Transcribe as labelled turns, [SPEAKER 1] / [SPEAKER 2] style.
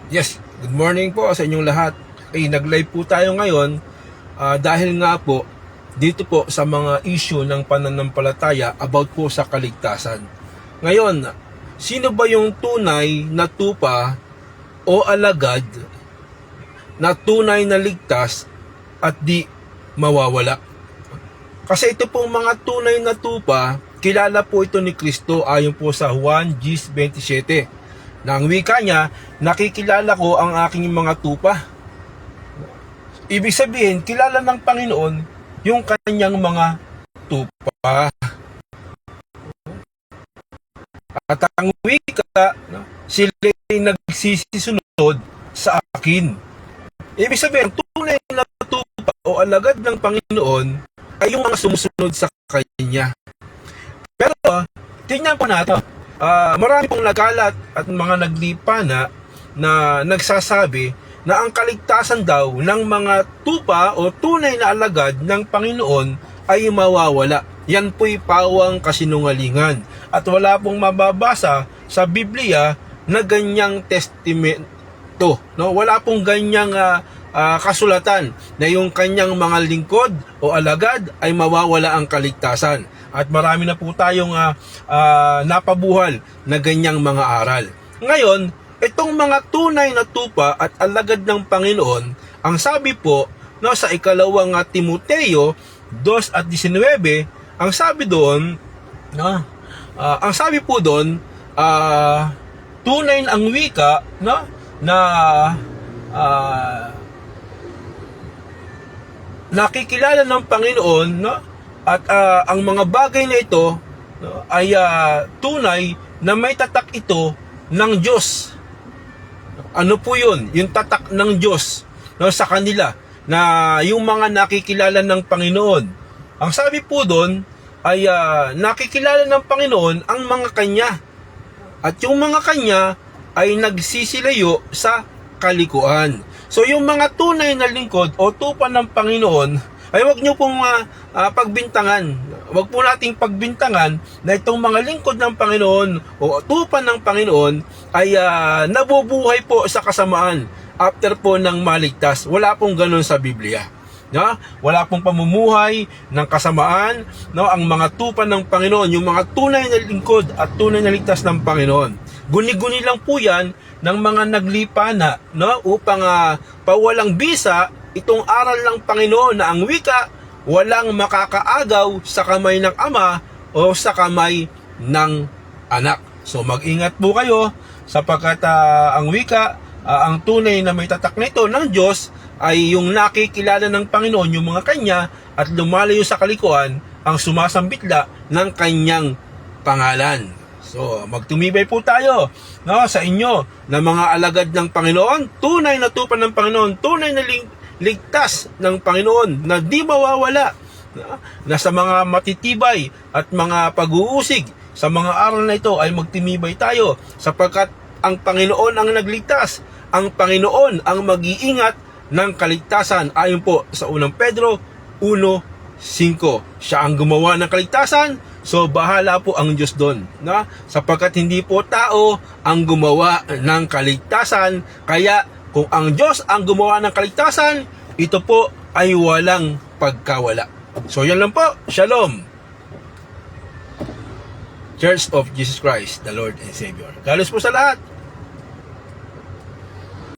[SPEAKER 1] Yes, good morning po sa inyong lahat. Nag-live po tayo ngayon dahil nga po dito po sa mga issue ng pananampalataya about po sa kaligtasan. Ngayon, sino ba yung tunay na tupa o alagad na tunay na ligtas at di mawawala? Kasi ito pong mga tunay na tupa, kilala po ito ni Kristo ayon po sa Juan 10:27. Na ang wika niya, nakikilala ko ang aking mga tupa. Ibig sabihin, kilala ng Panginoon yung kanyang mga tupa. At ang wika, sila ay nagsisisunod sa akin. Ibig sabihin, tunay na tupa o alagad ng Panginoon ay yung mga sumusunod sa kanya. Pero, tingnan po natin. Marami pong nagalat at mga naglipa na nagsasabi na ang kaligtasan daw ng mga tupa o tunay na alagad ng Panginoon ay mawawala. Yan po'y pawang kasinungalingan. At wala pong mababasa sa Biblia na ganyang testamento. No? Wala pong ganyang kasulatan na yung kanyang mga lingkod o alagad ay mawawala ang kaligtasan. At marami na po tayong napabuhal na ganyang mga aral. Ngayon, itong mga tunay na tupa at alagad ng Panginoon, ang sabi po sa ikalawang Timoteo 2:19, ang sabi doon, ang sabi po doon, tunay ang wika na nakikilala ng Panginoon at ang mga bagay na ito ay tunay na may tatak ito ng Diyos. Ano po yun? Yung tatak ng Diyos sa kanila na yung mga nakikilala ng Panginoon. Ang sabi po doon ay nakikilala ng Panginoon ang mga kanya. At yung mga kanya ay nagsisilayo sa kalikuan. So yung mga tunay na lingkod o tupa ng Panginoon ay wag nyo pong pagbintangan. Wag po nating pagbintangan na itong mga lingkod ng Panginoon o tupa ng Panginoon ay nabubuhay po sa kasamaan after po ng maligtas. Wala pong ganun sa Biblia. Wala pong pamumuhay ng kasamaan. Ang mga tupa ng Panginoon, yung mga tunay na lingkod at tunay na ligtas ng Panginoon. Guni-guni lang po yan ng mga naglipa upang pawalang bisa itong aral ng Panginoon na ang wika walang makakaagaw sa kamay ng Ama o sa kamay ng Anak. So mag-ingat po kayo sapagkat ang wika, ang tunay na may tatak nito ng Diyos ay yung nakikilala ng Panginoon, yung mga kanya at lumalayo sa kalikuan ang sumasambitla ng kanyang pangalan. So magtumibay po tayo sa inyo na mga alagad ng Panginoon, tunay na tupa ng Panginoon, tunay na ligtas ng Panginoon na di mawawala, na sa mga matitibay at mga pag-uusig sa mga aral na ito ay magtimibay tayo sapagkat ang Panginoon ang nagligtas, ang Panginoon ang mag-iingat ng kaligtasan ayon po sa unang Pedro 1:5. Siya ang gumawa ng kaligtasan, so bahala po ang Diyos doon, sapagkat hindi po tao ang gumawa ng kaligtasan. Kaya kung ang Diyos ang gumawa ng kaligtasan, ito po ay walang pagkawala. So yan lang po. Shalom. Church of Jesus Christ, the Lord and Savior. God bless po sa lahat.